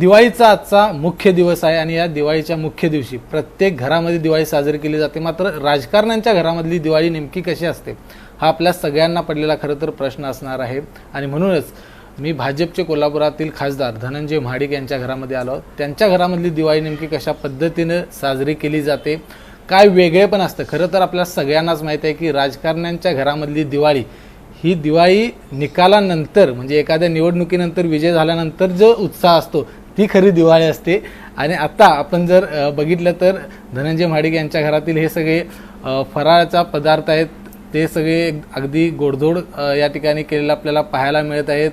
दिवाळीचा आजचा मुख्य दिवस आहे आणि या दिवाळीच्या मुख्य दिवशी प्रत्येक घरामध्ये दिवाळी साजरी केली जाते. मात्र राजकारण्यांच्या घरामधली दिवाळी नेमकी कशी असते हा आपल्या सगळ्यांना पडलेला खरं तर प्रश्न असणार आहे. आणि म्हणूनच मी भाजपचे कोल्हापुरातील खासदार धनंजय महाडिक यांच्या घरामध्ये आलो. त्यांच्या घरामधली दिवाळी नेमकी कशा पद्धतीनं साजरी केली जाते, काय वेगळे पण असतं. खरं तर आपल्या सगळ्यांनाच माहीत आहे की राजकारण्यांच्या घरामधली दिवाळी ही दिवाळी निकालानंतर म्हणजे एखाद्या निवडणुकीनंतर विजय झाल्यानंतर जो उत्साह असतो ती खरी दिवाळी असते. आणि आता आपण जर बघितलं तर धनंजय महाडिक यांच्या घरातील हे सगळे फराळाचा पदार्थ आहेत ते सगळे अगदी गोडधोड या ठिकाणी केलेलं आपल्याला पाहायला मिळत आहेत.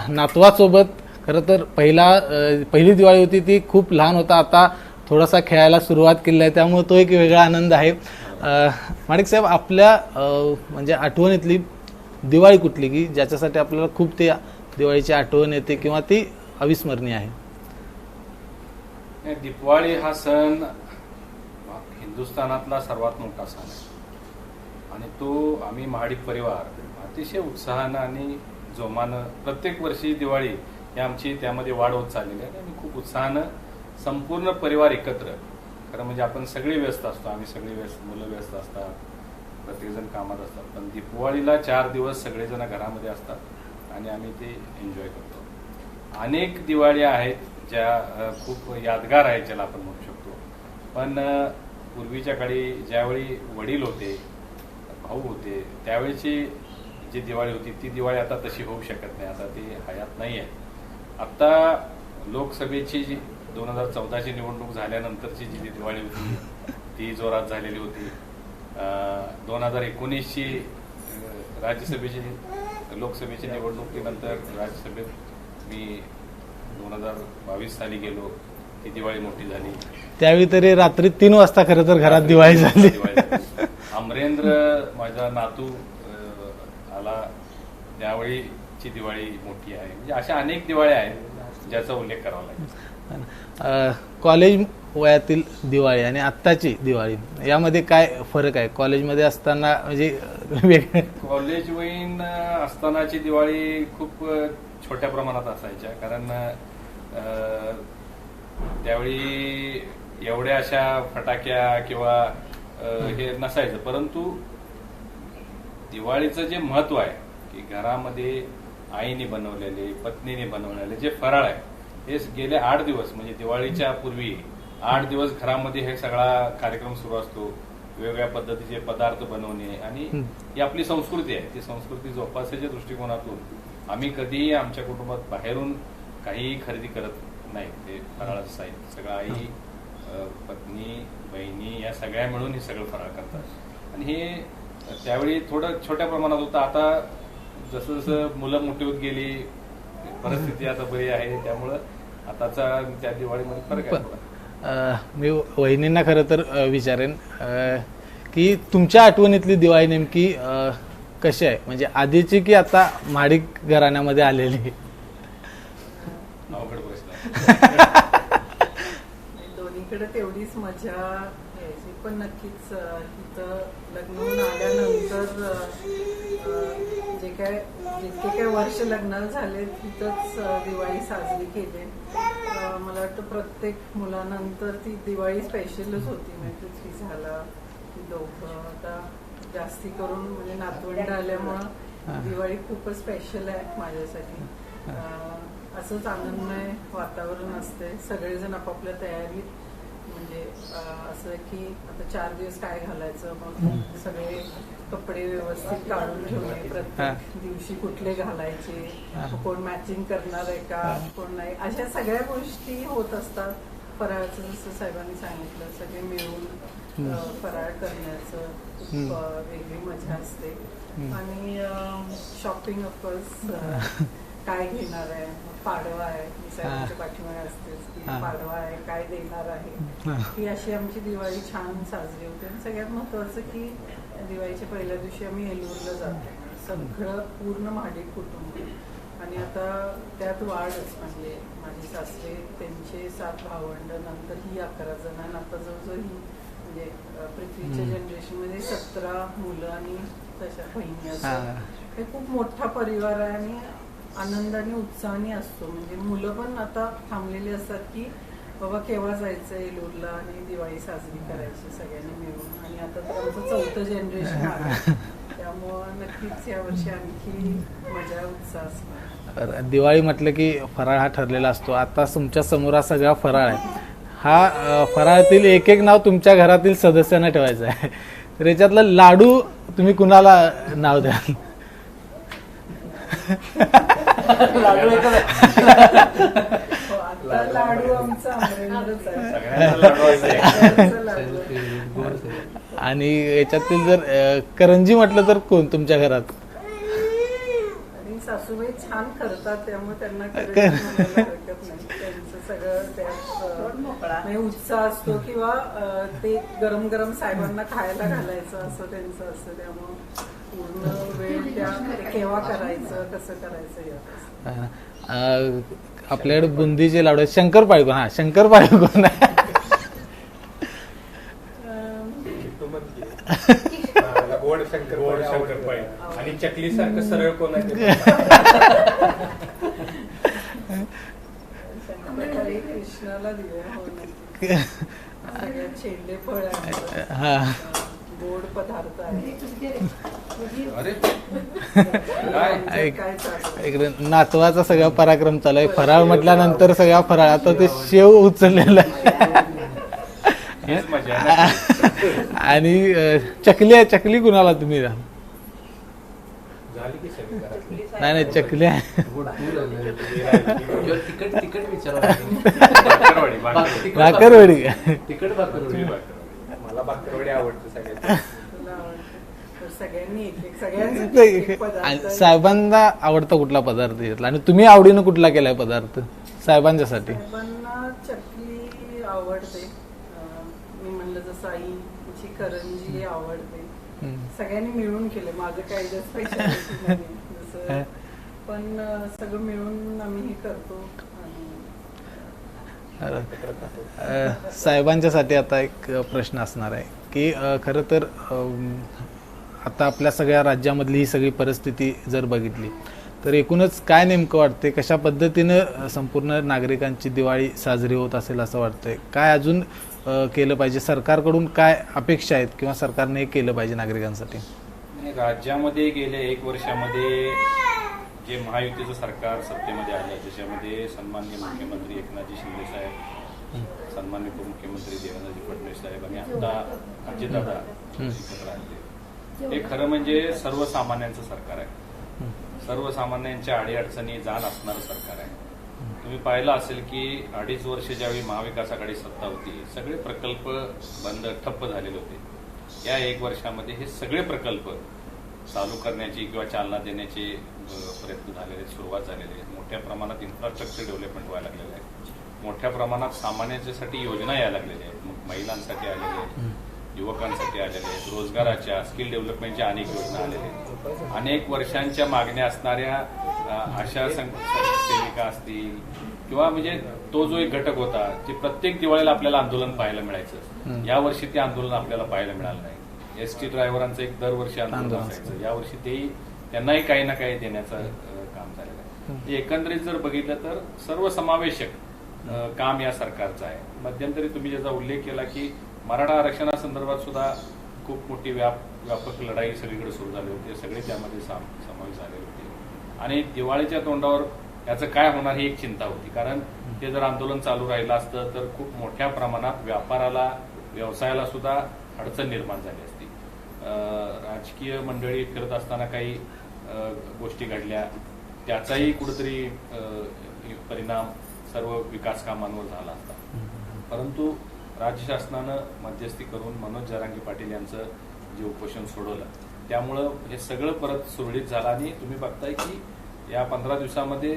नातवासोबत खरं तर पहिली दिवाळी होती ती खूप लहान होता, आता थोडासा खेळायला सुरुवात केली आहे त्यामुळे तो एक वेगळा आनंद आहे. महाडिक साहेब, आपल्या म्हणजे आठवणीतली दिवाळी कुठली की ज्याच्यासाठी आपल्याला खूप ते दिवाळीची आठवण येते किंवा ती अविस्मरणीय आहे? दिवाळी हा सण हिंदुस्थानातला सर्वात मोठा सण आहे आणि तो आम्ही महाडिक परिवार अतिशय उत्साहानं आणि जोमानं प्रत्येक वर्षी दिवाळी ही आमची त्यामध्ये वाढ होत चाललेली आहे. आणि खूप उत्साहानं संपूर्ण परिवार एकत्र, खरं म्हणजे आपण सगळे व्यस्त असतो, आम्ही सगळे व्यस्त, मुलं व्यस्त असतात, प्रत्येकजण कामात असतात, पण दिवाळीला 4 दिवस सगळेजण घरामध्ये असतात आणि आम्ही ते एन्जॉय करतो. अनेक दिवाळी आहेत ज्या खूप यादगार आहेत ज्याला आपण म्हणू शकतो. पण पूर्वीच्या काळी ज्यावेळी वडील होते, भाऊ होते, त्यावेळीची जी दिवाळी होती ती दिवाळी आता तशी होऊ शकत नाही, आता ती हयात नाही आहे. आता लोकसभेची जी 2014ची निवडणूक झाल्यानंतरची जी दिवाळी होती ती जोरात झालेली होती. 2019ची राज्यसभेची लोकसभेची निवडणुकीनंतर राज्यसभेत मी 2022 साली गेलो, ती दिवाळी मोठी झाली. त्यावेळी तरी रात्री 3 वाजता खरं तर घरात दिवाळी झाली. अमरेंद्र माझा नातू आला त्यावेळीची दिवाळी मोठी आहे. म्हणजे अशा अनेक दिवाळी आहेत ज्याचा उल्लेख करावा लागेल. कॉलेज वयातील दिवाळी आणि आत्ताची दिवाळी यामध्ये काय फरक आहे? कॉलेजमध्ये असताना म्हणजे कॉलेज वयीन असतानाची दिवाळी खूप छोट्या प्रमाणात असायच्या, कारण त्यावेळी एवढ्या अशा फटाक्या किंवा हे नसायचं. परंतु दिवाळीचं जे महत्व आहे की घरामध्ये आईने बनवलेले, पत्नीने बनवलेले जे फराळ आहे हे गेले 8 दिवस म्हणजे दिवाळीच्या पूर्वी 8 दिवस घरामध्ये हे सगळा कार्यक्रम सुरू असतो. वेगवेगळ्या पद्धतीचे पदार्थ बनवणे आणि ही आपली संस्कृती आहे. ती संस्कृती जोपासायच्या दृष्टिकोनातून आम्ही कधीही आमच्या कुटुंबात बाहेरून काही खरेदी करत नाही. ते फराळाचं साहित्य सगळं आई, पत्नी, बहिणी या सगळ्या मिळून हे सगळं फराळ करतात. आणि हे त्यावेळी थोडं छोट्या प्रमाणात होतं. आता जसं जसं मुलं मोठी होत गेली, परिस्थिती आता बरी आहे, त्यामुळं आताचा त्या दिवाळीमध्ये फरक आहे. मी वहिनींना खरं तर विचारेन की तुमच्या आठवणीतली दिवाळी नेमकी कशी आहे, म्हणजे आधीची की आता महाडिक घराण्यामध्ये आलेली? अवघड प्रश्न. दोन्हीकडे तेवढीच मजा यायची, पण नक्कीच इथं लग्न होऊन आल्यानंतर जितके काय वर्ष लग्नाला झाले तिथंच दिवाळी साजरी केली. मला वाटतं प्रत्येक मुलानंतर ती दिवाळी स्पेशलच होती. म्हणजे ती झाला दोघं आता जास्ती करून म्हणजे नातवंड आल्यामुळं दिवाळी खूपच स्पेशल आहे माझ्यासाठी. असंच आनंदमय वातावरण असते, सगळेजण आपापल्या तयारीत. म्हणजे असं की आता 4 दिवस काय घालायचं, मग सगळे कपडे व्यवस्थित काढून ठेवणे, प्रत्येक दिवशी कुठले घालायचे, कोण मॅचिंग करणार आहे का, कोण नाही, अशा सगळ्या गोष्टी होत असतात. फराळाचं जसं साहेबांनी सांगितलं, सगळे मिळून फराळ करण्याचं खूप वेगळी मजा असते. आणि शॉपिंग ऑफकोर्स काय घेणार आहे, पाडवा आहे, साहेबांच्या पाठीमागे असतेच की पाडवा आहे, काय देणार आहे, ही अशी आमची दिवाळी छान साजरी होते. आणि सगळ्यात महत्वाचं की दिवाळीच्या पहिल्या दिवशी आम्ही येलूरला जातो, सगळं पूर्ण महाडिक कुटुंब. आणि आता त्यात वाढच, म्हणजे माझे सासरे त्यांचे 7 भावंड, नंतर ही 11 जण, आणि आता जवळजवळ ही म्हणजे पृथ्वीच्या जनरेशनमध्ये 17 मुलं आणि तशा बहिणी असतात. हे खूप मोठा परिवार आहे आणि आनंदाने उत्साहाने असतो. म्हणजे मुलं पण आता थांबलेली असतात की बाबा केव्हा जायचं येलूरला आणि दिवाळी साजरी करायची सगळ्यांनी मिळून. आणि आता तर आमचं 4थं जनरेशन आहे, त्यामुळं नक्कीच यावर्षी आणखी मजा उत्साह असणार. दिवाळी म्हटलं की फराळ हा ठरलेला असतो. आता तुमच्या समोर हा सगळा फराळ आहे. हा फराळातील एक एक नाव तुमच्या घरातील सदस्यांना ठेवायचं आहे. तर याच्यातलं लाडू तुम्ही कुणाला नाव द्याल? हो, आता लाडू आमचा अमरेंद्रच आहे. सगळ्यांचा लाडू असायचा. सगळ्यांचा लाडू आहे. आणि याच्यातील जर करंजी म्हटलं तर कोण तुमच्या घरात? आणि सासूबाई छान करतात, त्यामुळे त्यांना करायला म्हणायला हरकत नाही. त्यांचं सगळं त्यात म्हणजे उत्साह असतो किंवा ते गरम गरम साहेबांना खायला घालायचं असं त्यांचं असतं. त्यामुळं पूर्ण वेळ त्या ते केव्हा करायचं कसं करायचं यात असतं. आपल्याकडे बुंदीचे लाडू आहेत. शंकरपाळी कोण? हा, शंकरपाळी कोण आहे? गोड शंकरपाळी आणि चकली सारखं सरळ कोण आहे ते शंकरपाळी कृष्णाला दिल्या. हो, नक्की. सगळ्यात शेंडे फळ आहे, हा, गोड पदार्थ आहे. अरे काय काय चालू इकडे नातवाचा सगळा पराक्रम चालू आहे. फराळ म्हटल्यानंतर सगळा फराळ. आता ते शेव उचललेलं आहे. हेच मजा आहे ना. आणि चकली आहे. चकली कुणाला तुम्ही द्या? झाली की सगळी घरातली. नाही नाही, चकली आहे. तिकट विचार भाकरवडी, भाकरवडी. भाकरवडी. तिकट भाकरवडी. मला भाकरवडी आवडते सगळ्यात. तुला आवडतं? तर सगळ्यांनी एक सगळ्यांचे एक एक पदार्थ आणि आहे. साहेबांना आवडता कुठला पदार्थ घेतला आणि तुम्ही आवडीनं कुठला केलाय पदार्थ साहेबांच्यासाठी? साहेबांना चकली आवडते. मी म्हणलं जसं आईची करंजी आवडते. सगळ्यांनी मिळून केले. माझं काही जर स्पेशालिटी नाही जसं, पण सगळं मिळून आम्ही हे करतो. साहेबांच्यासाठी आता एक प्रश्न असणार आहे की खरं तर आता आपल्या सगळ्या राज्यामधली ही सगळी परिस्थिती जर बघितली तर एकूणच काय नेमकं वाटते, कशा पद्धतीनं संपूर्ण नागरिकांची दिवाळी साजरी होत असेल असं वाटतंय? काय अजून केलं पाहिजे? सरकारकडून काय अपेक्षा आहेत किंवा सरकारने हे केलं पाहिजे नागरिकांसाठी? राज्यामध्ये गेल्या 1 वर्षामध्ये जे महायुतीचं सरकार सत्तेमध्ये आलं त्याच्यामध्ये सन्माननीय मुख्यमंत्री एकनाथजी शिंदे साहेब, सन्माननीय उपमुख्यमंत्री देवेंद्रजी फडणवीस साहेब आणि आता अजितदादा एकत्र आले. हे खरं म्हणजे सर्वसामान्यांचं सरकार आहे. सर्वसामान्यांच्या अडीअडचणी जाण असणारं सरकार आहे. तुम्ही पाहिलं असेल की 2.5 वर्ष ज्यावेळी महाविकास आघाडी सत्ता होती सगळे प्रकल्प बंद ठप्प झालेले होते. या 1 वर्षामध्ये हे सगळे प्रकल्प चालू करण्याची किंवा चालना देण्याचे प्रयत्न झालेले, सुरुवात झालेली आहे. मोठ्या प्रमाणात इन्फ्रास्ट्रक्चर डेव्हलपमेंट व्हायला लागलेलं आहे. मोठ्या प्रमाणात सामान्यांच्यासाठी योजना यायला लागलेल्या आहेत. मग महिलांसाठी आलेल्या आहेत, युवकांसाठी आलेले आहेत, रोजगाराच्या स्किल डेव्हलपमेंटच्या अनेक योजना आलेल्या आहेत. अनेक वर्षांच्या मागण्या असणाऱ्या आशा सेविका असतील किंवा म्हणजे तो जो एक घटक होता ते प्रत्येक दिवाळीला आपल्याला आंदोलन पाहायला मिळायचं. यावर्षी ते आंदोलन आपल्याला पाहायला मिळालं नाही. एसटी ड्रायव्हरांचं एक दरवर्षी आंदोलन असायचं. यावर्षी तेही त्यांनाही काही ना काही देण्याचं काम झालेलं आहे. एकंदरीत जर बघितलं तर सर्वसमावेशक काम या सरकारचं आहे. मध्यंतरी तुम्ही ज्याचा उल्लेख केला की मराठा आरक्षणासंदर्भात सुद्धा खूप मोठी व्यापक लढाई सगळीकडे सुरू झाली होती. सगळे त्यामध्ये समावेश झाले होते आणि दिवाळीच्या तोंडावर याचं काय होणार ही एक चिंता होती. कारण ते जर आंदोलन चालू राहिलं असतं तर खूप मोठ्या प्रमाणात व्यापाराला, व्यवसायाला सुद्धा अडचण निर्माण झाली असती. राजकीय मंडळी फिरत असताना काही गोष्टी घडल्या, त्याचाही कुठेतरी परिणाम सर्व विकास कामांवर झाला असता. परंतु राज्य शासनानं मध्यस्थी करून मनोज जरांगे पाटील यांचं जे उपोषण सोडवलं त्यामुळं हे सगळं परत सुरळीत झालं आणि तुम्ही बघताय की या 15 दिवसामध्ये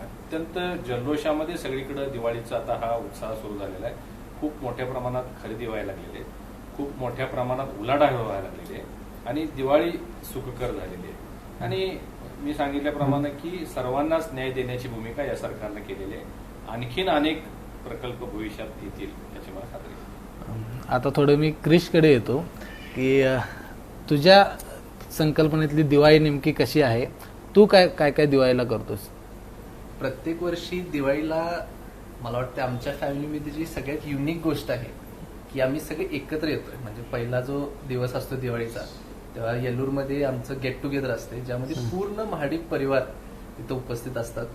अत्यंत जल्लोषामध्ये सगळीकडे दिवाळीचा आता हा उत्साह सुरू झालेला आहे. खूप मोठ्या प्रमाणात खरेदी व्हायला लागलेली आहे, खूप मोठ्या प्रमाणात उलाढाल व्हायला लागलेली आहे आणि दिवाळी सुखकर झालेली आहे. आणि मी सांगितल्याप्रमाणे की सर्वांनाच न्याय देण्याची भूमिका या सरकारनं केलेली आहे. आणखीन अनेक प्रकल्प भविष्यात येतील याची मला खात्री आहे. आता थोडं मी क्रिशकडे येतो की तुझ्या संकल्पनेतली दिवाळी नेमकी कशी आहे, तू काय काय काय दिवाळीला करतोस? प्रत्येक वर्षी दिवाळीला मला वाटतं आमच्या फॅमिलीमध्ये जी सगळ्यात युनिक गोष्ट आहे की आम्ही सगळे एकत्र येतोय. म्हणजे पहिला जो दिवस असतो दिवाळीचा तेव्हा येल्लूरमध्ये आमचं गेट टुगेदर असते, ज्यामध्ये पूर्ण महाडिक परिवार तिथं उपस्थित असतात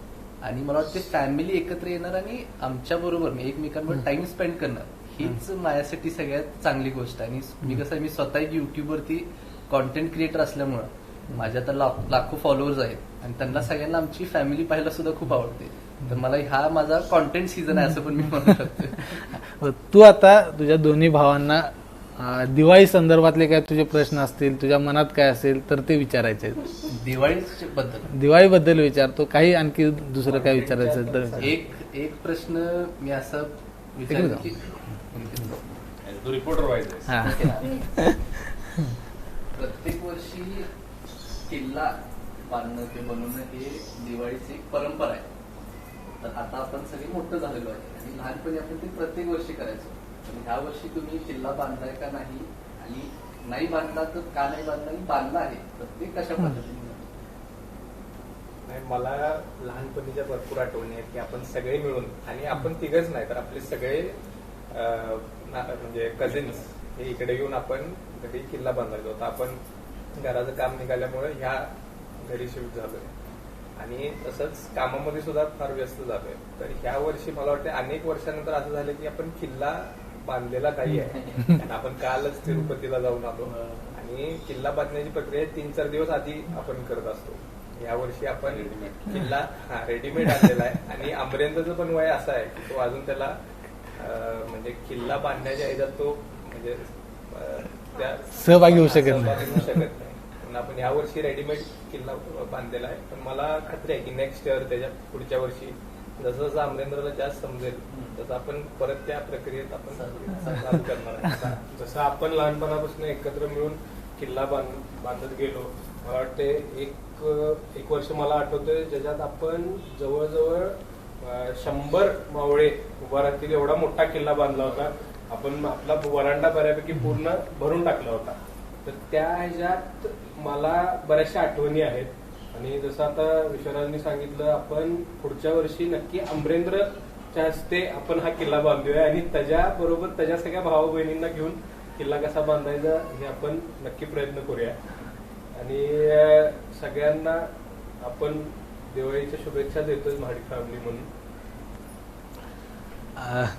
आणि मला वाटते फॅमिली एकत्र येणार आणि आमच्या बरोबर एकमेकांवर टाइम स्पेंड करणार, हीच माझ्यासाठी सगळ्यात चांगली गोष्ट आहे. आणि मी स्वतः एक युट्यूबवरती कॉन्टेंट क्रिएटर असल्यामुळं माझ्या तर लाखो फॉलोअर्स आहेत आणि त्यांना सगळ्यांना आमची फॅमिली पाहायला सुद्धा खूप आवडते. तर मला हा माझा कॉन्टेंट सीझन आहे असं पण मी म्हणू शकतो. तू आता तुझ्या दोन्ही भावांना दिवाळी संदर्भातले काय तुझे प्रश्न असतील, तुझ्या मनात काय असेल तर ते विचारायचे आहेत. दिवाळीबद्दल विचारतो. काही आणखी दुसरं काय विचारायचं असेल तर विचार. एक प्रश्न मी असा विचारला की तो रिपोर्टर व्हायचा. हा. प्रत्येक वर्षी किल्ला बांधणं ते बनवणं हे दिवाळीची एक परंपरा आहे. तर आता आपण सगळे मोठं झालेलो आहे आणि लहानपणी आपण ते प्रत्येक वर्षी करायचो. पण ह्या वर्षी तुम्ही किल्ला बांधलाय का नाही आणि नाही बांधला तर का नाही बांधला आणि बांधला आहे तर ते कशा पद्धतीने? नाही, मला लहानपणीच्या भरपूर आठवणी आहेत की आपण सगळे मिळून, आणि आपण तिघच नाही तर आपले सगळे म्हणजे कझिन्स हे इकडे येऊन आपण घरी किल्ला बांधायचो होता. आपण घराचं काम निघाल्यामुळे ह्या घरी शिफ्ट झालोय आणि तसंच कामामध्ये सुद्धा फार व्यस्त झालोय. तर ह्या वर्षी मला वाटतं अनेक वर्षानंतर असं झालं की आपण किल्ला बांधलेला काही आहे. आणि आपण कालच तिरुपतीला जाऊन आलो आणि किल्ला बांधण्याची प्रक्रिया 3-4 दिवस आधी आपण करत असतो. या वर्षी आपण किल्ला रेडीमेड आणलेला आहे आणि अमरेंद्रचं पण वय असं आहे की तो अजून त्याला म्हणजे किल्ला बांधण्याच्या ह्याच्यात तो म्हणजे त्या सहभागी होऊ शकत सहभागी होऊ शकत नाही. पण आपण या वर्षी रेडीमेड किल्ला बांधलेला आहे. पण मला खात्री आहे की नेक्स्ट इयर त्याच्या पुढच्या वर्षी जसं जसं अमरेंद्रला जास्त समजेल तसं आपण परत त्या प्रक्रियेत आपण चालू करणार आहे. जसं आपण लहानपणापासून एकत्र मिळून किल्ला बांधत गेलो, मला वाटते एक वर्ष मला आठवतंय ज्याच्यात आपण जवळजवळ 100 मावळे उभा राहतील एवढा मोठा किल्ला बांधला होता. आपण आपला वरांडा बऱ्यापैकी पूर्ण भरून टाकला होता. तर त्या ह्याच्यात मला बऱ्याचशा आठवणी आहेत. आणि जसं आता विश्वराजांनी सांगितलं, आपण पुढच्या वर्षी नक्की अमरेंद्रच्या हस्ते आपण हा किल्ला बांधूया आणि त्याच्याबरोबर त्याच्या सगळ्या भाऊ बहिणींना घेऊन किल्ला कसा बांधायचा हे आपण नक्की प्रयत्न करूया. आणि सगळ्यांना आपण दिवाळीच्या शुभेच्छा देतोय महाडिक फॅमिली म्हणून.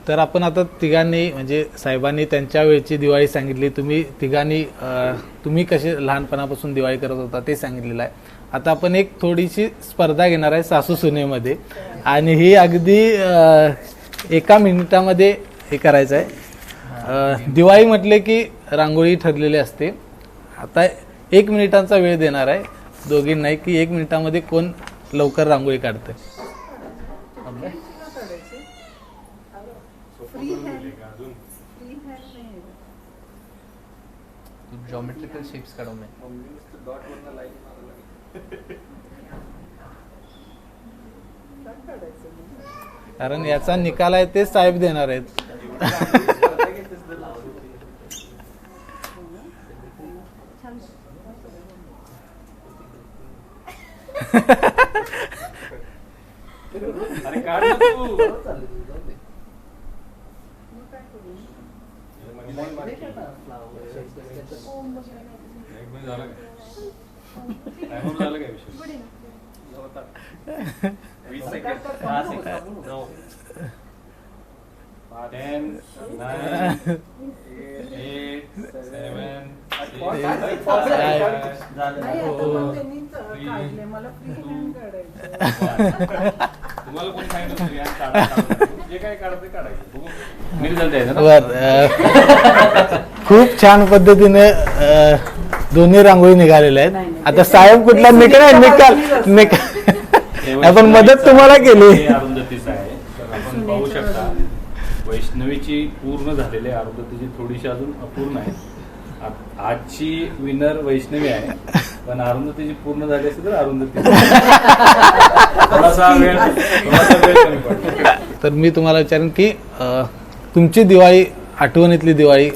तर आपण आता तिघांनी म्हणजे साहेबांनी त्यांच्या वेळची दिवाळी सांगितली, तुम्ही तिघांनी तुम्ही कसे लहानपणापासून दिवाळी करत होता ते सांगितलेलं आहे. आता आपण एक थोडीशी स्पर्धा घेणार आहे सासू सुनेमध्ये आणि ही अगदी 1 मिनिटामध्ये हे करायचं आहे. दिवाळी म्हटले की रांगोळी ठरलेली असते. आता 1 मिनिटांचा वेळ देणार आहे दोघींनाही की 1 मिनिटामध्ये कोण लवकर रांगोळी काढतंय. Geometrical shapes काढवणे. कारण याचा निकाल आहे ते साहेब देणार आहेत. अरे काढ ना तू. झालं काय विषय? 20 सेकंड. 10, 9, 8, 7, 6, 5, मला फ्री हँड काढायचं. तुम्हाला कोण सांगितलं जे काय काढते काढायचं. मी रिझल्ट आहे ना. बर, खूप छान पद्धतीने दोन्ही रांगोळी निघालेल्या आहेत. आता साहेब कुठला निकाल आपण मदत तुम्हाला केली. अरुंधतीच आहे. तर आपण पाहू शकता वैष्णवीची पूर्ण झालेली आहे, अरुंधतीची थोडीशी अजून अपूर्ण आहे. आजची विनर वैष्णवी आहे, पण अरुंधतीची पूर्ण झाली असेल तर अरुंधती थोडासा वेळ कमी पडतो. तर मी तुम्हाला विचारेन की तुमची दिवाळी, आठवणीतली दिवाळी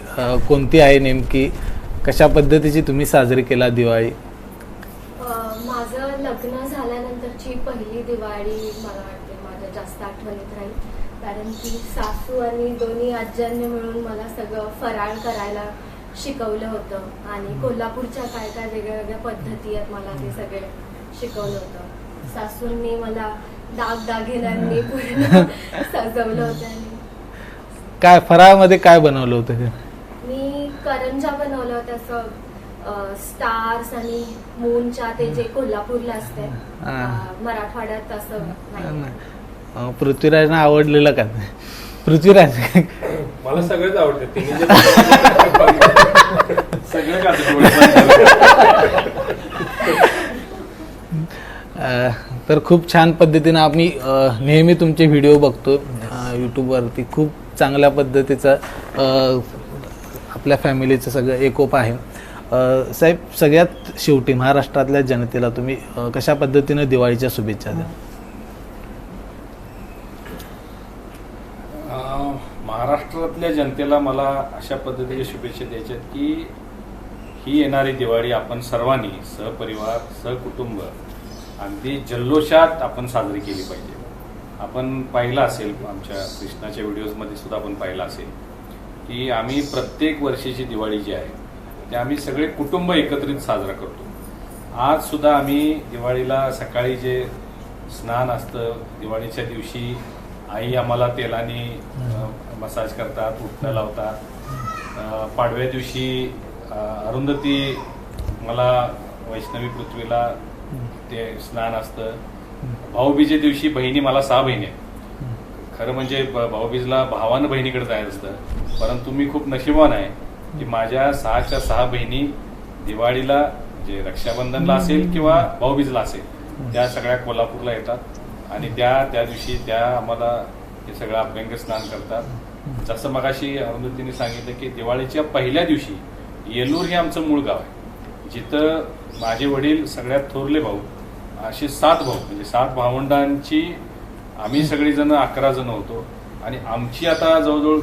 कोणती आहे नेमकी? कशा पद्धतीची तुम्ही साजरी केला दिवाळी? माझं लग्न की सासू आणि दोन्ही आज्यांनी मिळून मला सगळं फराळ करायला शिकवलं होतं आणि कोल्हापूरच्या काय काय वेगळ्या वेगळ्या पद्धती आहेत मला ते सगळे शिकवलं होतं. सासूंनी मला दागदागिन्यांनी पूर्ण सजवलं होतं आणि काय फराळामध्ये काय बनवलं होतं? मी करंजा बनवलं होतं असं स्टार्स आणि मूनच्या ते जे कोल्हापूरला असते मराठवाड्यात असं नाही. पृथ्वीराजना आवडलेलं का? पृथ्वीराज मला सगळेच आवडते तिने जे सगळं का तर खूप छान पद्धतीनं आम्ही नेहमी तुमचे व्हिडिओ बघतो यूट्यूबवरती. खूप चांगल्या पद्धतीचं आपल्या फॅमिलीचं सगळं एकोप आहे. साहेब, सगळ्यात शेवटी महाराष्ट्रातल्या जनतेला तुम्ही कशा पद्धतीनं दिवाळीच्या शुभेच्छा द्या? महाराष्ट्रातल्या जनतेला मला अशा पद्धतीच्या शुभेच्छा द्यायच्या आहेत की ही येणारी दिवाळी आपण सर्वांनी सहपरिवार सहकुटुंब अगदी जल्लोषात आपण साजरी केली पाहिजे. आपण पाहिलं असेल आमच्या कृष्णाच्या व्हिडिओजमध्ये सुद्धा आपण पाहिलं असेल की आम्ही प्रत्येक वर्षीची दिवाळी जी आहे ते आम्ही सगळे कुटुंब एकत्रित साजरा करतो. आज सुद्धा आम्ही दिवाळीला सकाळी जे स्नान असतं, दिवाळीच्या दिवशी आई आम्हाला तेलाने मसाज करतात, उठणं लावतात. पाडव्या दिवशी अरुंधती मला वैष्णवी पृथ्वीला ते स्नान असतं. भाऊबीजे दिवशी बहिणी मला 6 बहिणी आहेत. खरं म्हणजे भाऊबीजला भावानं बहिणीकडे जायचं असतं, परंतु मी खूप नशिबान आहे की माझ्या 6च्या 6 बहिणी दिवाळीला म्हणजे रक्षाबंधनला असेल किंवा भाऊबीजला असेल त्या सगळ्या कोल्हापूरला येतात आणि त्या दिवशी त्या आम्हाला हे सगळं अभ्यंग स्नान करतात. जसं मगाशी अरुंधतीने सांगितलं की दिवाळीच्या पहिल्या दिवशी येलूर हे आमचं मूळ गाव आहे, जिथं माझे वडील सगळ्यात थोरले भाऊ असे 7 भाऊ म्हणजे 7 भावंडांची आम्ही सगळेजण 11 जण होतो आणि आमची आता जवळजवळ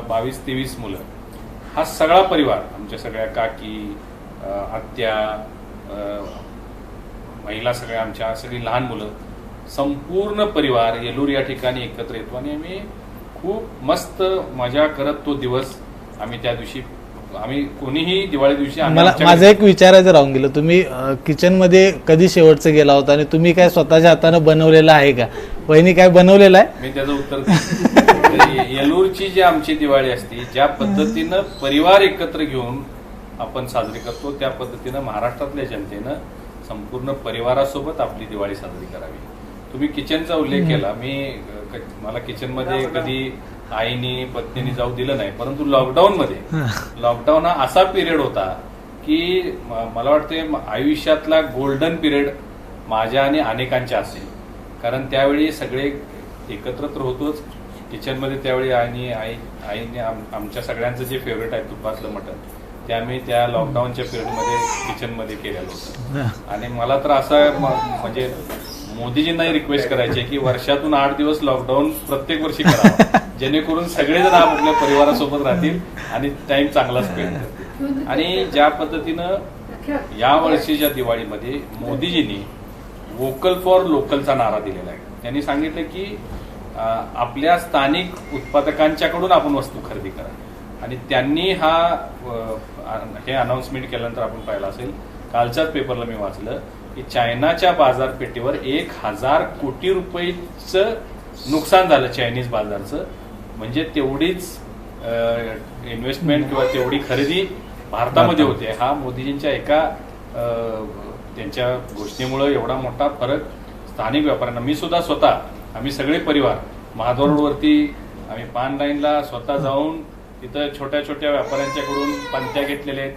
22-23 मुलं. हा सगळा परिवार आमच्या सगळ्या काकी, आत्या, महिला सगळ्या आमच्या सगळी लहान मुलं संपूर्ण परिवार येलूर या ठिकाणी एकत्र येतो आणि आम्ही खूप मस्त मजा करत तो दिवस आम्ही त्या दिवशी आम्ही कोणीही दिवाळी दिवशी माझं एक विचारायचं राहून गेलं, तुम्ही किचन मध्ये कधी शेवटचं गेला होता आणि तुम्ही काय स्वतःच्या हातानं बनवलेलं आहे का? वहिनी काय बनवलेलं आहे? मी त्याचं उत्तर येलूरची जी आमची दिवाळी असते ज्या पद्धतीनं परिवार एकत्र घेऊन आपण साजरी करतो त्या पद्धतीनं महाराष्ट्रातल्या जनतेनं संपूर्ण परिवारासोबत आपली दिवाळी साजरी करावी. तुम्ही किचनचा उल्लेख केला. मला किचनमध्ये कधी आईनी पत्नीने जाऊ दिलं नाही, परंतु लॉकडाऊन हा असा पिरियड होता की मला वाटते आयुष्यातला गोल्डन पिरियड माझ्या आणि अनेकांच्या असेल. कारण त्यावेळी सगळे एकत्र तर होतोच किचनमध्ये. त्यावेळी आईने आमच्या सगळ्यांचं जे फेवरेट आहे तुपातलं मटण ते आम्ही त्या लॉकडाऊनच्या पिरियडमध्ये किचनमध्ये केलेलं होतं. आणि मला तर असं म्हणजे मोदीजींनाही रिक्वेस्ट करायची की वर्षातून 8 दिवस लॉकडाऊन प्रत्येक वर्षी करावं, जेणेकरून सगळेजण आपल्या परिवारासोबत राहतील आणि टाइम चांगला स्पेंड करतील. आणि ज्या पद्धतीनं या वर्षीच्या दिवाळीमध्ये मोदीजींनी वोकल फॉर लोकलचा नारा दिलेला आहे. त्यांनी सांगितलं की आपल्या स्थानिक उत्पादकांच्याकडून आपण वस्तू खरेदी करा. आणि त्यांनी हे अनाउन्समेंट केल्यानंतर आपण पाहिलं असेल कालच्याच पेपरला मी वाचलं की चायनाच्या बाजारपेठेवर 1000 कोटी रुपयेचं नुकसान झालं चायनीज बाजारचं. म्हणजे तेवढीच इन्व्हेस्टमेंट किंवा तेवढी खरेदी भारतामध्ये होते. हा मोदीजींच्या एका त्यांच्या घोषणेमुळे एवढा मोठा फरक स्थानिक व्यापाऱ्यांना. मी सुद्धा स्वतः आम्ही सगळे परिवार महाद्वार रोडवरती आम्ही पान लाईनला स्वतः जाऊन तिथं छोट्या छोट्या व्यापाऱ्यांच्याकडून पंत्या घेतलेल्या आहेत.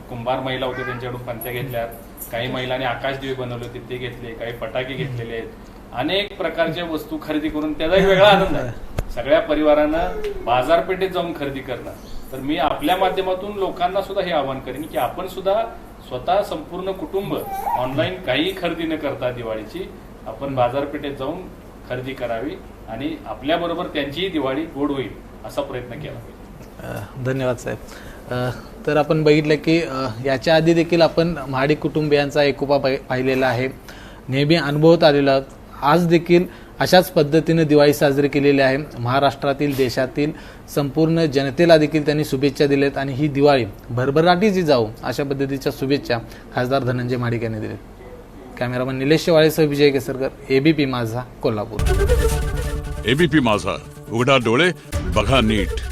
कुंभार महिला होते त्यांच्याकडून पंत्या घेतल्यात. काही महिलांनी आकाशदिवे बनवले होते ते घेतले, काही फटाके घेतलेले आहेत. अनेक प्रकारच्या वस्तू खरेदी करून त्याचा एक वेगळा आनंद आहे. सगळ्या परिवारानं बाजारपेठेत जाऊन खरेदी करणं. तर मी आपल्या माध्यमातून लोकांना सुद्धा हे आवाहन करेन की आपण सुद्धा स्वतः संपूर्ण कुटुंब ऑनलाईन काही खरेदी न करता दिवाळीची आपण बाजारपेठेत जाऊन खरेदी करावी आणि आपल्याबरोबर त्यांचीही दिवाळी गोड होईल असा प्रयत्न केला पाहिजे. धन्यवाद साहेब. तर आपण बघितलं की याच्या आधी देखील आपण महाडिक कुटुंबियांचा एकोपा पाहिलेला आहे, नेहमी अनुभवत आलेला. आज देखील अशाच पद्धतीने दिवाळी साजरी केलेली आहे. महाराष्ट्रातील देशातील संपूर्ण जनतेला देखील त्यांनी शुभेच्छा दिल्यात आणि ही दिवाळी भरभराटीची जाऊ अशा पद्धतीच्या शुभेच्छा खासदार धनंजय महाडिक यांनी दिल्यात. कॅमेरामन निलेश शेवाळेसह विजय केसरकर, एबीपी माझा, कोल्हापूर. एबीपी माझा, उघडा डोळे बघा नीट.